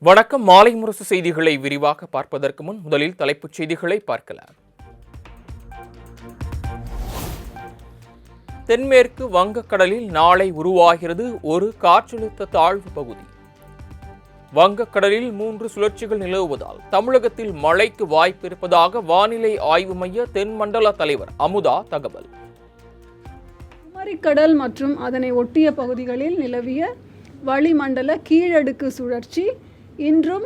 வணக்கம். மாலை முரசு செய்திகளை விரிவாக பார்ப்பதற்கு முன் முதலில் தலைப்புச் செய்திகளை பார்க்கலாம். தென்மேற்கு வங்கக்கடலில் நாளை உருவாகிறது ஒரு காற்றழுத்த தாழ்வு பகுதி. வங்கக்கடலில் 3 சுழற்சிகள் நிலவுவதால் தமிழகத்தில் மழைக்கு வாய்ப்பு இருப்பதாக வானிலை ஆய்வு மைய தென்மண்டல தலைவர் அமுதா தகவல். குமரிக்கடல் மற்றும் அதனை ஒட்டிய பகுதிகளில் நிலவிய வளிமண்டல கீழடுக்கு சுழற்சி இன்றும்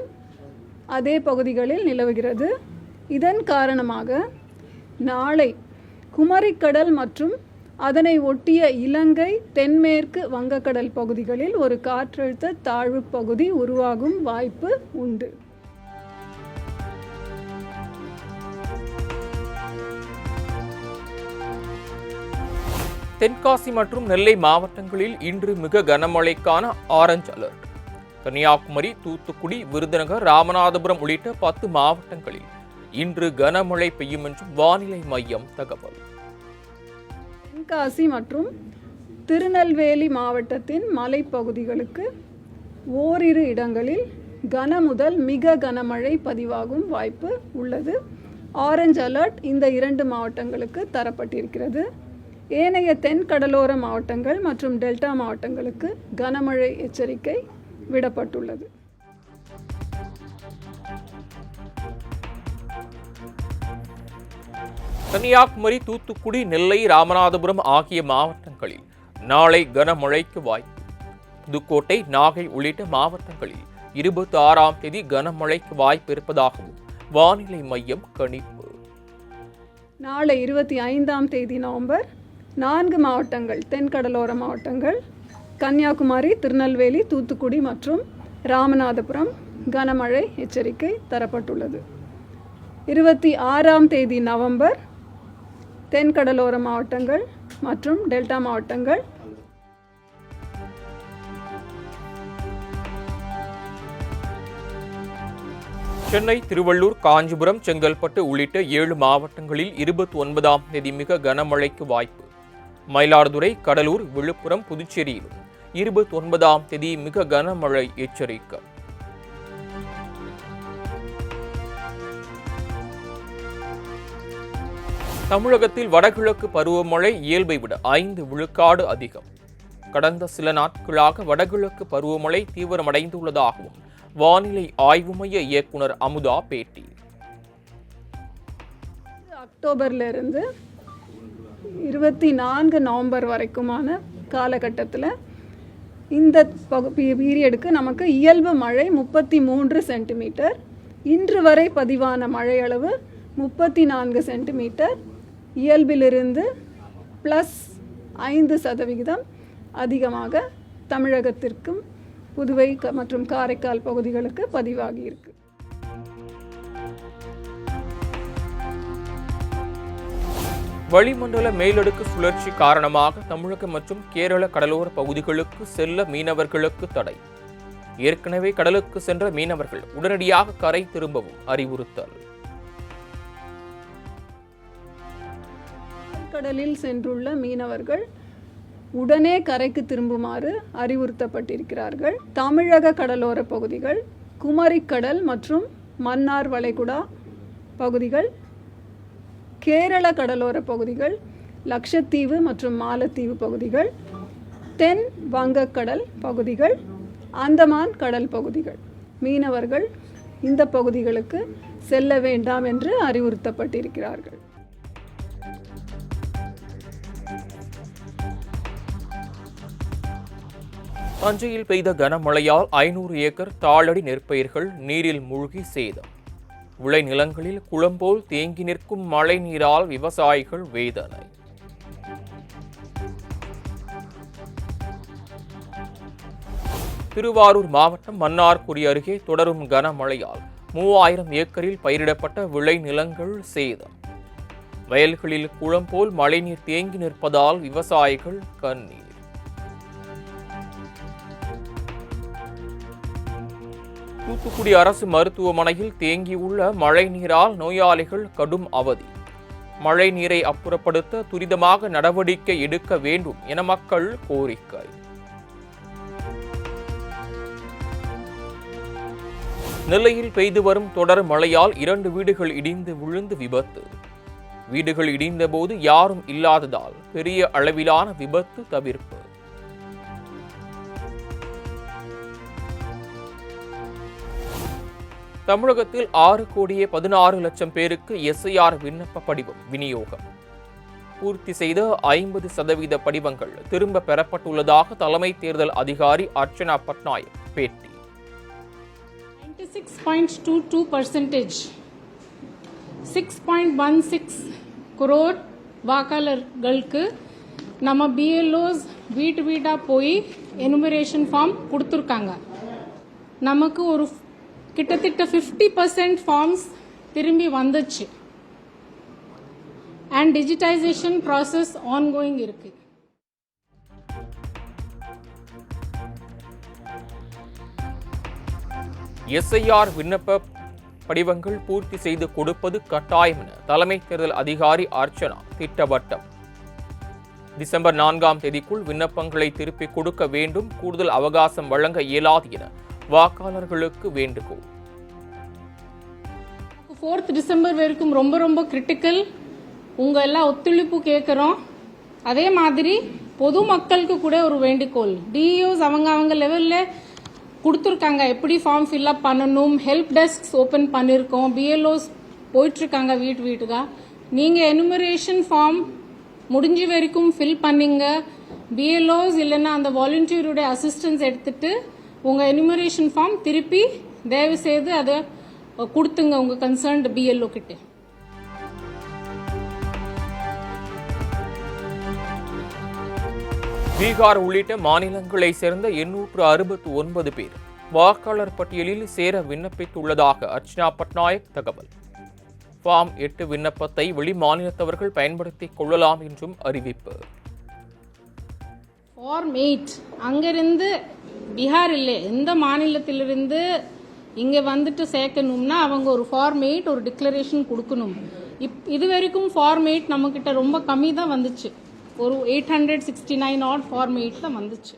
அதே பகுதிகளில் நிலவுகிறது. இதன் காரணமாக நாளை குமரிக்கடல் மற்றும் அதனை ஒட்டிய இலங்கை தென்மேற்கு வங்கக்கடல் பகுதிகளில் ஒரு காற்றழுத்த தாழ்வு பகுதி உருவாகும் வாய்ப்பு உண்டு. தென்காசி மற்றும் நெல்லை மாவட்டங்களில் இன்று மிக கனமழைக்கான ஆரஞ்சு அலர்ட். கன்னியாகுமரி, தூத்துக்குடி, விருதுநகர், ராமநாதபுரம் உள்ளிட்ட 10 மாவட்டங்களில் இன்று கனமழை பெய்யும் என்றும் வானிலை மையம் தகவல். தென்காசி மற்றும் திருநெல்வேலி மாவட்டத்தின் மலைப்பகுதிகளுக்கு ஓரிரு இடங்களில் கன முதல் மிக கனமழை பதிவாகும் வாய்ப்பு உள்ளது. ஆரஞ்சு அலர்ட் இந்த 2 மாவட்டங்களுக்கு தரப்பட்டிருக்கிறது. ஏனைய தென் கடலோர மாவட்டங்கள் மற்றும் டெல்டா மாவட்டங்களுக்கு கனமழை எச்சரிக்கை விடப்பட்டுள்ளது. கன்னியாகுமரி, தூத்துக்குடி, நெல்லை, ராமநாதபுரம் ஆகிய மாவட்டங்களில் நாளை கனமழைக்கு வாய்ப்பு. புதுக்கோட்டை, நாகை உள்ளிட்ட மாவட்டங்களில் 26ஆம் தேதி கனமழைக்கு வாய்ப்பு இருப்பதாகவும் வானிலை மையம் கணிப்பு. நாளை 25ஆம் தேதி நவம்பர் 4 மாவட்டங்கள் தென்கடலோர மாவட்டங்கள் கன்னியாகுமரி, திருநெல்வேலி, தூத்துக்குடி மற்றும் ராமநாதபுரம் கனமழை எச்சரிக்கை தரப்பட்டுள்ளது. 26ஆம் தேதி நவம்பர் தென்கடலோர மாவட்டங்கள் மற்றும் டெல்டா மாவட்டங்கள், சென்னை, திருவள்ளூர், காஞ்சிபுரம், செங்கல்பட்டு உள்ளிட்ட 7 மாவட்டங்களில் 29ஆம் தேதி மிக கனமழைக்கு வாய்ப்பு. மயிலாடுதுறை, கடலூர், விழுப்புரம், புதுச்சேரியிலும் 29ஆம் தேதி மிக கனமழை எச்சரிக்கை. தமிழகத்தில் வடகிழக்கு பருவமழை இயல்பை விட 5 விழுக்காடு அதிகம். கடந்த சில நாட்களாக வடகிழக்கு பருவமழை தீவிரமடைந்துள்ளதாகவும் வானிலை ஆய்வு மைய இயக்குனர் அமுதா பேட்டி. அக்டோபர்லேருந்து 24 நவம்பர் வரைக்குமான காலகட்டத்தில் இந்த பீரியடுக்கு நமக்கு இயல்பு மழை 33 சென்டிமீட்டர், இன்று வரை பதிவான மழை அளவு 34 சென்டிமீட்டர், இயல்பிலிருந்து +5% அதிகமாக தமிழகத்திற்கும் புதுவை மற்றும் காரைக்கால் பகுதிகளுக்கு பதிவாகியிருக்கு. வளிமண்டல மேலடுக்கு சுழற்சி காரணமாக தமிழகம் மற்றும் கேரள கடலோர பகுதிகளுக்கு செல்ல மீனவர்களுக்கு தடை. ஏற்கனவே கடலுக்கு சென்ற மீனவர்கள் உடனடியாக கரை திரும்பவும் அறிவுறுத்தல். கடலில் சென்றுள்ள மீனவர்கள் உடனே கரைக்கு திரும்புமாறு அறிவுறுத்தப்பட்டிருக்கிறார்கள். தமிழக கடலோர பகுதிகள், குமரிக்கடல் மற்றும் மன்னார் வளைகுடா பகுதிகள், கேரள கடலோர பகுதிகள், லட்சத்தீவு மற்றும் மாலத்தீவு பகுதிகள், தென் வங்கக்கடல் பகுதிகள், அந்தமான் கடல் பகுதிகள், மீனவர்கள் இந்த பகுதிகளுக்கு செல்ல வேண்டாம் என்று அறிவுறுத்தப்பட்டிருக்கிறார்கள். தஞ்சையில் பெய்த கனமழையால் 500 ஏக்கர் தாளடி நெற்பயிர்கள் நீரில் மூழ்கி சேதம். விளைநிலங்களில் குளம்போல் தேங்கி நிற்கும் மழை நீரால் விவசாயிகள் வேதனை. திருவாரூர் மாவட்டம் மன்னார்குடி அருகே தொடரும் கனமழையால் 3000 ஏக்கரில் பயிரிடப்பட்ட விளைநிலங்கள் சேதம். வயல்களில் குளம்போல் மழைநீர் தேங்கி நிற்பதால் விவசாயிகள் கண்ணீர். தூத்துக்குடி அரசு மருத்துவமனையில் தேங்கியுள்ள மழை நீரால் நோயாளிகள் கடும் அவதி. மழை நீரை அப்புறப்படுத்த துரிதமாக நடவடிக்கை எடுக்க வேண்டும் என மக்கள் கோரிக்கை. நெல்லையில் பெய்து வரும் தொடர் மழையால் 2 வீடுகள் இடிந்து விழுந்து விபத்து. வீடுகள் இடிந்தபோது யாரும் இல்லாததால் பெரிய அளவிலான விபத்து தவிர்ப்பு. தமிழகத்தில் 6,16,00,000 பேருக்கு SIR விண்ணப்ப படிவம் விநியோகம். பூர்த்தி செய்த 50% படிவங்கள் திரும்ப பெறப்பட்டுள்ளதாக தலைமை தேர்தல் அதிகாரி அர்ச்சனா பட்நாயக் பேட்டி. 96.22%, 6.16 crore வாக்காளர்களுக்கு நம்ம BLOs வீட்டு வீடாக போய் எனுமரேஷன் ஃபார்ம் கொடுத்துருக்காங்க. நமக்கு ஒரு கிட்டத்தட்ட 50% ஃபார்ம்ஸ் திரும்பி வந்துச்சு. அண்ட் டிஜிட்டைசேஷன் ப்ராசஸ் ஆன்கோயிங் இருக்கு. SIR விண்ணப்ப படிவங்கள் பூர்த்தி செய்து கொடுப்பது கட்டாயம் என தலைமை தேர்தல் அதிகாரி அர்ச்சனா திட்டவட்டம். டிசம்பர் 4ஆம் தேதிக்குள் விண்ணப்பங்களை திருப்பிக் கொடுக்க வேண்டும். கூடுதல் அவகாசம் வழங்க இயலாது என வாக்காளர்களுக்கு வேண்டுகோள். 4th டிசம்பர் வரைக்கும் ரொம்ப கிரிட்டிக்கல். உங்க எல்லாம் ஒத்துழைப்பு கேட்குறோம். அதே மாதிரி பொதுமக்களுக்கு கூட ஒரு வேண்டுகோள். DEOs அவங்க லெவலில் கொடுத்துருக்காங்க எப்படி ஃபார்ம் ஃபில்அப் பண்ணணும். ஹெல்ப் டெஸ்க் ஓப்பன் பண்ணியிருக்கோம். BLOs போயிட்டுருக்காங்க வீட்டுக்கா. நீங்கள் எனுமரேஷன் ஃபார்ம் முடிஞ்ச வரைக்கும் ஃபில் பண்ணிங்க. BLOs இல்லைன்னா அந்த வாலண்டியருடைய அசிஸ்டன்ஸ் எடுத்துட்டு உங்கள் எனுமரேஷன் ஃபார்ம் திருப்பி தயவு செய்து அதை கொடுத்துங்க உங்கள் கன்சர்ன்டு BLO கிட்ட. பீகார் உள்ளிட்ட மாநிலங்களை சேர்ந்த 869 பேர் வாக்காளர் பட்டியலில் சேர விண்ணப்பித்துள்ளதாக அர்ச்சனா பட்நாயக் தகவல். ஃபார்ம் 8 விண்ணப்பத்தை வெளி மாநிலத்தவர்கள் பயன்படுத்திக் கொள்ளலாம் என்றும் அறிவிப்பு. ஃபார்ம் 8 அங்கிருந்து பீகார் இல்லை எந்த மாநிலத்திலிருந்து இங்கே வந்துட்டு சேர்க்கணும்னா அவங்க ஒரு ஃபார்ம் 8 ஒரு டிக்ளரேஷன் கொடுக்கணும். இது வரைக்கும் ஃபார்ம் 8 நம்மக்கிட்ட ரொம்ப கம்மி தான் வந்துச்சு. ஒரு 869 ஆட் ஃபார்ம் 8 தான் வந்துச்சு.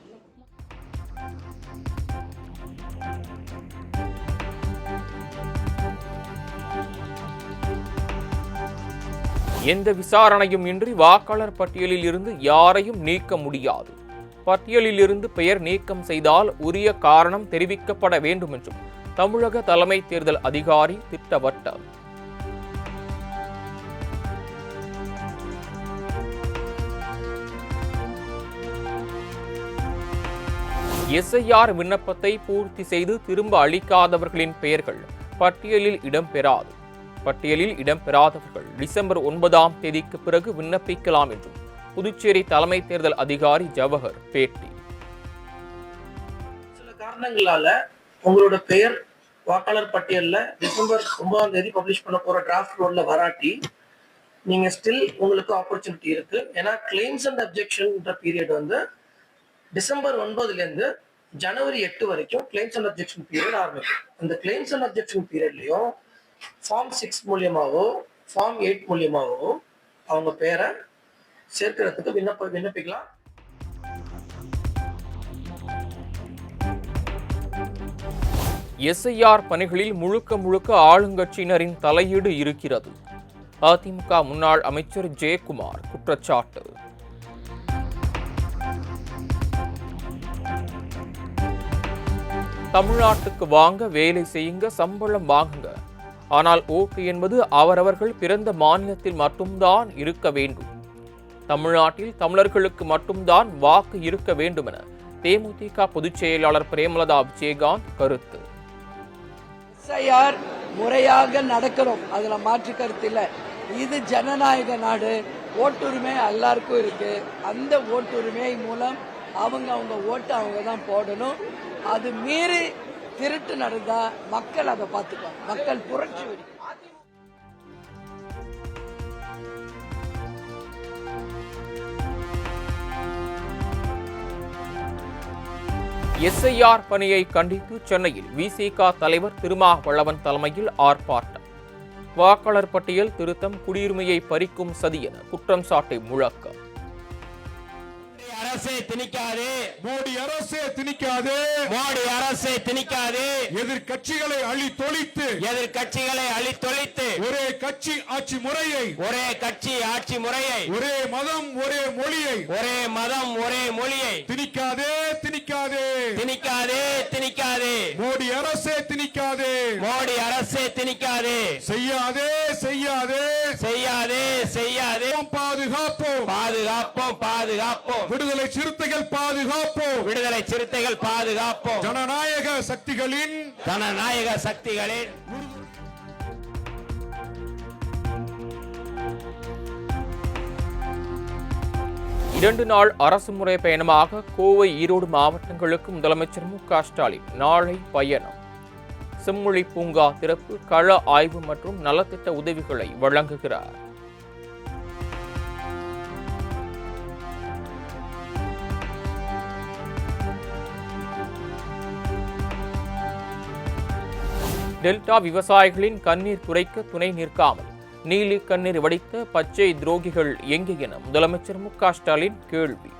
எந்த விசாரணையும் இன்றி வாக்காளர் பட்டியலில் இருந்து யாரையும் நீக்க முடியாது. பட்டியலில் இருந்து பெயர் நீக்கம் செய்தால் உரிய காரணம் தெரிவிக்கப்பட வேண்டும் என்றும் தமிழக தலைமை தேர்தல் அதிகாரி திட்டவட்டம். SIR விண்ணப்பத்தை பூர்த்தி செய்து திரும்ப அளிக்காதவர்களின் பெயர்கள் பட்டியலில் இடம்பெறாது. பட்டியலில் இடம்பெறாதவர்கள் டிசம்பர் 9ஆம் தேதிக்கு பிறகு விண்ணப்பிக்கலாம் என்றும் புதுச்சேரி தலைமை தேர்தல் அதிகாரி ஜவஹர் பேட்டி. சில காரணங்களால உங்களோட பெயர் வாக்காளர் பட்டியலில் டிசம்பர் 9ஆம் தேதி பப்ளிஷ் பண்ண போற டிராஃப்ட் ரோல்ல வராட்டி நீங்க ஸ்டில் உங்களுக்கு ஆப்பர்ச்சுனிட்டி இருக்கு. ஏன்னா கிளைம்ஸ் அண்ட் அப்ஜெக்ஷன் பீரியட் வந்து டிசம்பர் 9ல இருந்து ஜனவரி 8 வரைக்கும் கிளைம்ஸ் அண்ட் அப்ஜெக்ஷன் பீரியட் ஆரம்பிக்கும். இந்த கிளைம்ஸ் அண்ட் அப்ஜெக்ஷன் பீரியட்லயும் ஃபார்ம் 6 மூலியமாவோ ஃபார்ம் 8 மூலியமாவோ அவங்க பேரை சேர்க்கிறதுக்கு விண்ணப்பிக்கலாம். SIR பணிகளில் முழுக்க ஆளுங்கட்சியினரின் தலையீடு இருக்கிறது. அதிமுக முன்னாள் அமைச்சர் ஜெயக்குமார் குற்றச்சாட்டு. தமிழ்நாட்டுக்கு வாங்க, வேலை செய்யுங்க, சம்பளம் வாங்குங்க. ஆனால் ஓட்டு என்பது அவரவர்கள் பிறந்த மாநிலத்தில் மட்டும்தான் இருக்க வேண்டும். தமிழ்நாட்டில் தமிழர்களுக்கு மட்டும்தான் வாக்கு இருக்க வேண்டும் என தேமுதிக பொதுச் செயலாளர் பிரேமலதா விஜயகாந்த் கருத்து. SIR முறையாக நடக்கிறோம், அதுல மாற்று கருத்து இல்லை. இது ஜனநாயக நாடு. ஓட்டுரிமை எல்லாருக்கும் இருக்கு. அந்த ஓட்டுரிமை மூலம் அவங்க ஓட்டு அவங்க தான் போடணும். அது மீறி திருட்டு நடந்தா மக்கள் அதை பார்த்துக்குவாங்க. மக்கள் புரட்சி வெடிக்கும். SIR பணியை கண்டித்து சென்னையில் VCK தலைவர் திருமாவளவன் தலைமையில் ஆர்ப்பாட்டம். வாக்காளர் பட்டியல் திருத்தம் குடியுரிமையை பறிக்கும் சதி என குற்றம் சாட்டி முழக்கம். அரசே திணிக்காதே, மோடி அரசே திணிக்காதே, மோடி அரசே திணிக்காதே, எதிர்க்கட்சிகளை அழித்தொழித்து, எதிர்க்கட்சிகளை அழித்தொழித்து, ஒரே கட்சி ஆட்சி முறையை, ஒரே கட்சி ஆட்சி முறையை, ஒரே மதம் ஒரே மொழியை, ஒரே மதம் ஒரே மொழியை திணிக்காதே திணிக்காதே, திணிக்காதே திணிக்காதே, மோடி அரசே திணிக்காதே, மோடி அரசே திணிக்காதே, செய்யாதே செய்யாதே, செய்யாதே செய்யாதே, பாதுகாப்போம் பாதுகாப்போம் பாதுகாப்போம், விடுதலை சிறுத்தைகள் பாதுகாப்போம், விடுதலை சிறுத்தைகள் பாதுகாப்போம், ஜனநாயக சக்திகளின் ஜனநாயக சக்திகளின் 2 நாள் அரசுமுறை பயணமாக கோவை, ஈரோடு மாவட்டங்களுக்கு முதலமைச்சர் மு.க. ஸ்டாலின் நாளை பயணம். செம்மொழி பூங்கா திறப்பு, கள ஆய்வு மற்றும் நலத்திட்ட உதவிகளை வழங்குகிறார். டெல்டா விவசாயிகளின் கண்ணீர் துடைக்க துணை நிற்காமல் நீலி கண்ணீர் வடித்த பச்சை துரோகிகள் எங்கே என முதலமைச்சர் மு.க. ஸ்டாலின் கேள்வி.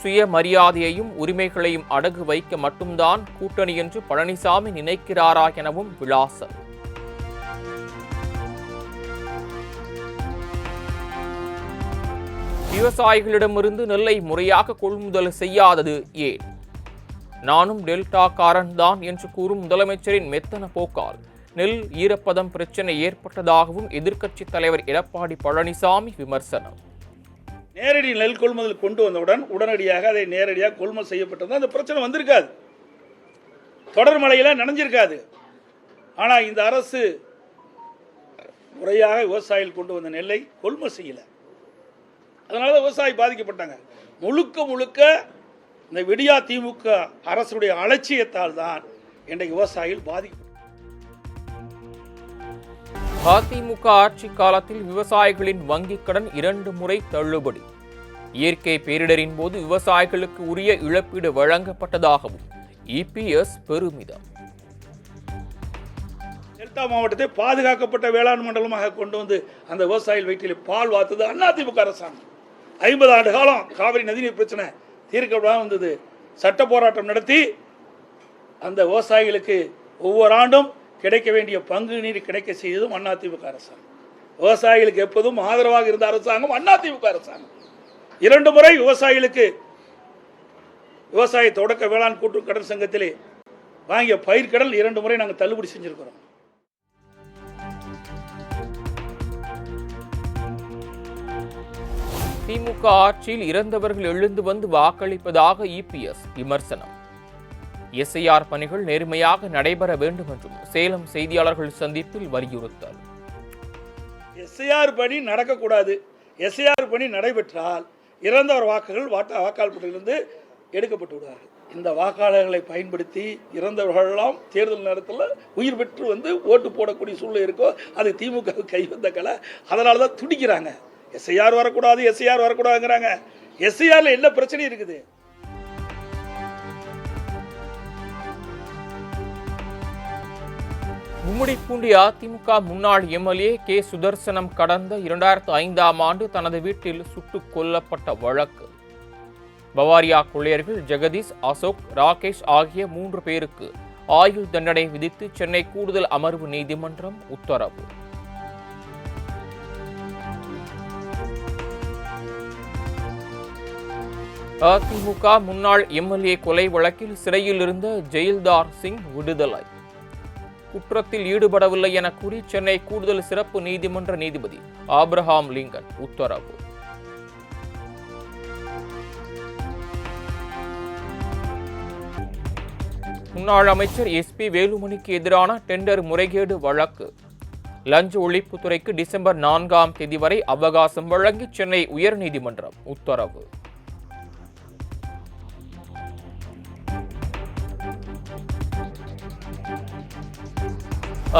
சுயமரியாதையையும் உரிமைகளையும் அடகு வைக்க மட்டும்தான் கூட்டணி என்று பழனிசாமி நினைக்கிறாரா எனவும் விளாசல். விவசாயிகளிடமிருந்து நெல்லை முறையாக கொள்முதல் செய்யாதது ஏன்? நானும் டெல்டாக்காரன் தான் என்று கூறும் முதலமைச்சரின் மெத்தன போக்கால் நெல் ஈரப்பதம் பிரச்சனை ஏற்பட்டதாகவும் எதிர்க்கட்சித் தலைவர் எடப்பாடி பழனிசாமி விமர்சனம். நேரடி நெல் கொள்முதல் கொண்டு வந்தவுடன் உடனடியாக அதை நேரடியாக கொள்முதல் செய்யப்பட்டது, அந்த பிரச்சனை வந்திருக்காது, தொடர் மழையில் நனைஞ்சிருக்காது. ஆனால் இந்த அரசு முறையாக விவசாயிகள் கொண்டு வந்த நெல்லை கொள்முதல் செய்யலை. அதனால தான் விவசாயி பாதிக்கப்பட்டாங்க. முழுக்க முழுக்க இந்த விடியா திமுக அரசுடைய அலட்சியத்தால் தான் இன்றைக்கு விவசாயிகள் பாதிக்கப்பட்டாங்க. அதிமுக ஆட்சி காலத்தில் விவசாயிகளின் வங்கிக் கடன் 2 முறை தள்ளுபடி. இயற்கை பேரிடரின் போது விவசாயிகளுக்கு உரிய இழப்பீடு வழங்கப்பட்டதாகவும் இபிஎஸ் பெருமிதம். டெல்டா மாவட்டத்தை பாதுகாக்கப்பட்ட வேளாண் மண்டலமாக கொண்டு வந்து அந்த விவசாயிகள் வயிற்றில் பால் வார்த்தது அதிமுக அரசாங்கம். 50 ஆண்டு காலம் காவிரி நதிநீர் பிரச்சனை தீர்க்கப்படாமல் வந்தது. சட்ட போராட்டம் நடத்தி அந்த விவசாயிகளுக்கு ஒவ்வொரு ஆண்டும் கிடைக்க வேண்டிய பங்கு நீர் கிடைக்க செய்ததும் அதிமுக அரசாங்கம். விவசாயிகளுக்கு எப்போதும் ஆதரவாக இருந்த அரசாங்கம் அதிமுக அரசாங்கம். 2 முறை விவசாயிகளுக்கு விவசாய தொடக்க வேளாண் கூட்டு கடன் சங்கத்திலே வாங்கிய பயிர்க்கடன் 2 முறை நாங்கள் தள்ளுபடி செஞ்சிருக்கிறோம். திமுக ஆட்சியில் இறந்தவர்கள் எழுந்து வந்து வாக்களிப்பதாக இபிஎஸ் விமர்சனம். எஸ்ஐஆர் பணிகள் நேர்மையாக நடைபெற வேண்டும் என்றும் சேலம் செய்தியாளர்கள் சந்திப்பில் வலியுறுத்தல். எஸ்ஐஆர் பணி நடக்கக்கூடாது. எஸ்ஐஆர் பணி நடைபெற்றால் இறந்தவர் வாக்குகள் வாக்காளர் பட்டியலிருந்து எடுக்கப்பட்டு விடுவார்கள். இந்த வாக்காளர்களை பயன்படுத்தி இறந்தவர்களெல்லாம் தேர்தல் நேரத்தில் உயிர் பெற்று வந்து ஓட்டு போடக்கூடிய சூழ்நிலை இருக்கோ அது திமுக கை வந்த கலை. அதனால தான் துடிக்கிறாங்க. எஸ்ஐஆர் வரக்கூடாது, எஸ்ஐஆர் வரக்கூடாதுங்கிறாங்க. எஸ்ஐஆர்ல என்ன பிரச்சனை இருக்குது? கும்மிடிப்பூண்டி அதிமுக முன்னாள் எம்எல்ஏ கே சுதர்சனம் கடந்த 2005ஆம் ஆண்டு தனது வீட்டில் சுட்டுக் கொல்லப்பட்ட வழக்கு. பவாரியா கொள்ளையர்கள் ஜெகதீஷ், அசோக், ராகேஷ் ஆகிய 3 பேருக்கு ஆயுள் தண்டனை விதித்து சென்னை கூடுதல் அமர்வு நீதிமன்றம் உத்தரவு. அதிமுக முன்னாள் எம்எல்ஏ கொலை வழக்கில் சிறையில் இருந்த ஜெயில்தார் சிங் விடுதலை. குற்றத்தில் ஈடுபடவில்லை என கூறி சென்னை கூடுதல் சிறப்பு நீதிமன்ற நீதிபதி ஆப்ரஹாம் லிங்கன் உத்தரவு. முன்னாள் அமைச்சர் எஸ்பி வேலுமணிக்கு எதிரான டெண்டர் முறைகேடு வழக்கு. லஞ்ச ஒழிப்புத்துறைக்கு டிசம்பர் 4ஆம் தேதி வரை அவகாசம் வழங்கி சென்னை உயர்நீதிமன்றம் உத்தரவு.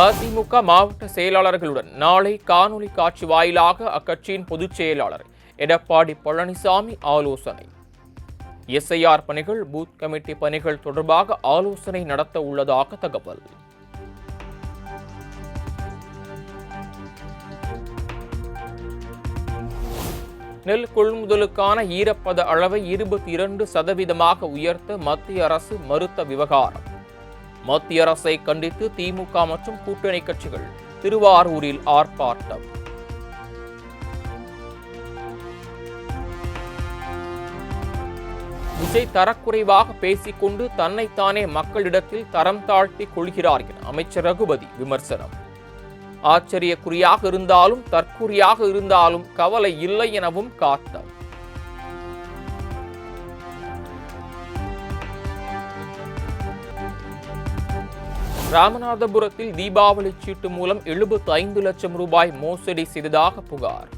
அதிமுக மாவட்ட செயலாளர்களுடன் நாளை காணொலி காட்சி வாயிலாக அக்கட்சியின் பொதுச் செயலாளர் எடப்பாடி பழனிசாமி ஆலோசனை. எஸ்ஐஆர் பணிகள், பூத் கமிட்டி பணிகள் தொடர்பாக ஆலோசனை நடத்த உள்ளதாக தகவல். நெல் கொள்முதலுக்கான ஈரப்பத அளவை 22% உயர்த்த மத்திய அரசு மறுத்த விவகாரம். மத்திய அரசை கண்டித்து திமுக மற்றும் கூட்டணி கட்சிகள் திருவாரூரில் ஆர்ப்பாட்டம். விஜய் தரக்குறைவாக பேசிக்கொண்டு தன்னைத்தானே மக்களிடத்தில் தரம் தாழ்த்தி கொள்கிறார் என அமைச்சர் ரகுபதி விமர்சனம். ஆச்சரியக்குறியாக இருந்தாலும் தற்குறியாக இருந்தாலும் கவலை இல்லை எனவும் காட்டம். ராமநாதபுரத்தில் தீபாவளி சீட்டு மூலம் 75 லட்சம் ரூபாய் மோசடி செய்ததாக புகார்.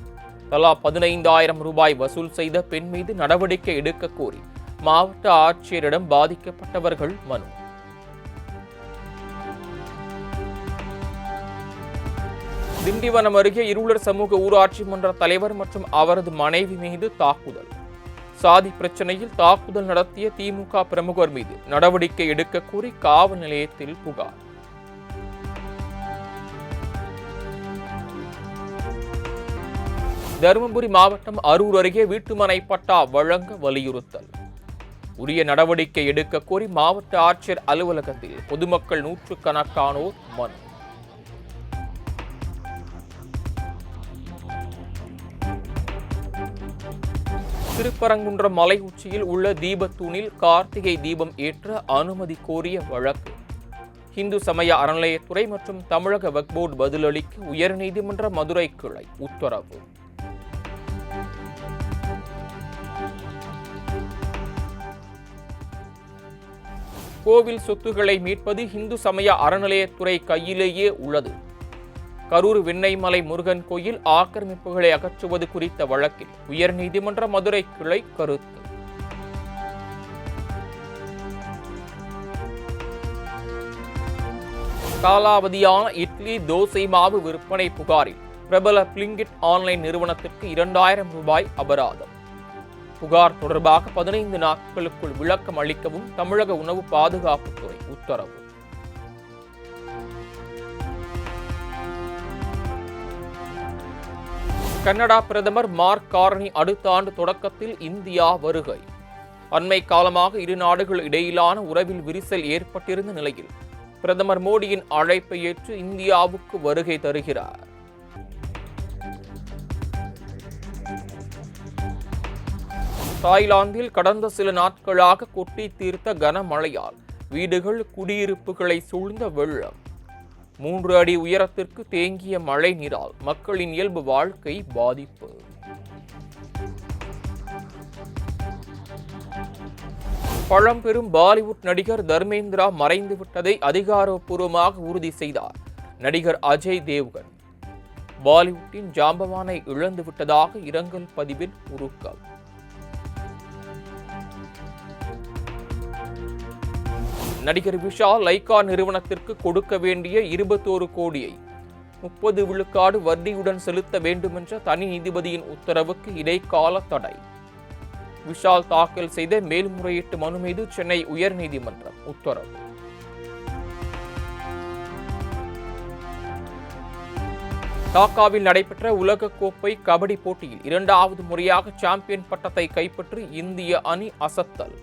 தலா 15,000 ரூபாய் வசூல் செய்த பெண் மீது நடவடிக்கை எடுக்க கோரி மாவட்ட ஆட்சியரிடம் பாதிக்கப்பட்டவர்கள் மனு. திண்டிவனம் அருகே இருளர் சமூக ஊராட்சி மன்ற தலைவர் மற்றும் அவரது மனைவி மீது தாக்குதல். சாதி பிரச்சனையில் தாக்குதல் நடத்திய திமுக பிரமுகர் மீது நடவடிக்கை எடுக்க கோரி காவல் நிலையத்தில் புகார். தருமபுரி மாவட்டம் அரூர் அருகே வீட்டுமனை பட்டா வழங்க வலியுறுத்தல். உரிய நடவடிக்கை எடுக்க கோரி மாவட்ட ஆட்சியர் அலுவலகத்தில் பொதுமக்கள் நூற்றுக்கணக்கானோர் மனு. திருப்பரங்குன்றம் மலை உச்சியில் உள்ள தீபத்தூணில் கார்த்திகை தீபம் ஏற்ற அனுமதி கோரிய வழக்கு. இந்து சமய அறநிலையத்துறை மற்றும் தமிழக வக்ஃப் போர்டு பதிலளிக்க உயர்நீதிமன்ற மதுரை கிளை உத்தரவு. கோவில் சொத்துக்களை மீட்பது இந்து சமய அறநிலையத்துறை கையிலேயே உள்ளது. கரூர் வெண்ணெய்மலை முருகன் கோயில் ஆக்கிரமிப்புகளை அகற்றுவது குறித்த வழக்கில் உயர்நீதிமன்ற மதுரை கிளை கருத்து. காலாவதியான இட்லி தோசை மாவு விற்பனை புகாரில் பிரபல பிளிங்கிட் ஆன்லைன் நிறுவனத்திற்கு 2,000 ரூபாய் அபராதம். புகார் தொடர்பாக 15 நாட்களுக்குள் விளக்கம் அளிக்கவும் தமிழக உணவு பாதுகாப்புத்துறை உத்தரவு. கனடா பிரதமர் மார்க் கார்னி அடுத்த ஆண்டு தொடக்கத்தில் இந்தியா வருகை. அண்மை காலமாக இரு நாடுகள் இடையிலான உறவில் விரிசல் ஏற்பட்டிருந்த நிலையில் பிரதமர் மோடியின் அழைப்பை ஏற்று இந்தியாவுக்கு வருகை தருகிறார். தாய்லாந்தில் கடந்த சில நாட்களாக கொட்டி தீர்த்த கனமழையால் வீடுகள் குடியிருப்புகளை சூழ்ந்த வெள்ளம். 3 அடி உயரத்திற்கு தேங்கிய மழை நீரால் மக்களின் இயல்பு வாழ்க்கை பாதிப்பு. பழம்பெரும் பாலிவுட் நடிகர் தர்மேந்திரா மறைந்துவிட்டதை அதிகாரப்பூர்வமாக உறுதி செய்தார் நடிகர் அஜய் தேவ்கன். பாலிவுட்டின் ஜாம்பவானை இழந்துவிட்டதாக இரங்கல் பதிவில் உருக்கம். நடிகர் விஷால் லைகா நிறுவனத்திற்கு கொடுக்க வேண்டிய 21 கோடியை 30 விழுக்காடு வட்டியுடன் செலுத்த வேண்டுமென்ற தனி நீதிபதியின் உத்தரவுக்கு இடைக்கால தடை. விஷால் தாக்கல் செய்த மேல்முறையீட்டு மனு மீது சென்னை உயர்நீதிமன்றம் உத்தரவு. டாக்காவில் நடைபெற்ற உலகக்கோப்பை கபடி போட்டியில் 2வது முறையாக சாம்பியன் பட்டத்தை கைப்பற்றி இந்திய அணி அசத்தல்.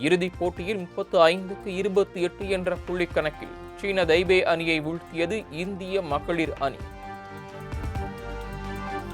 இறுதிப் போட்டியில் 35க்கு 28 என்ற புள்ளி கணக்கில் சீன தைபே அணியை வீழ்த்தியது இந்திய மகளிர் அணி.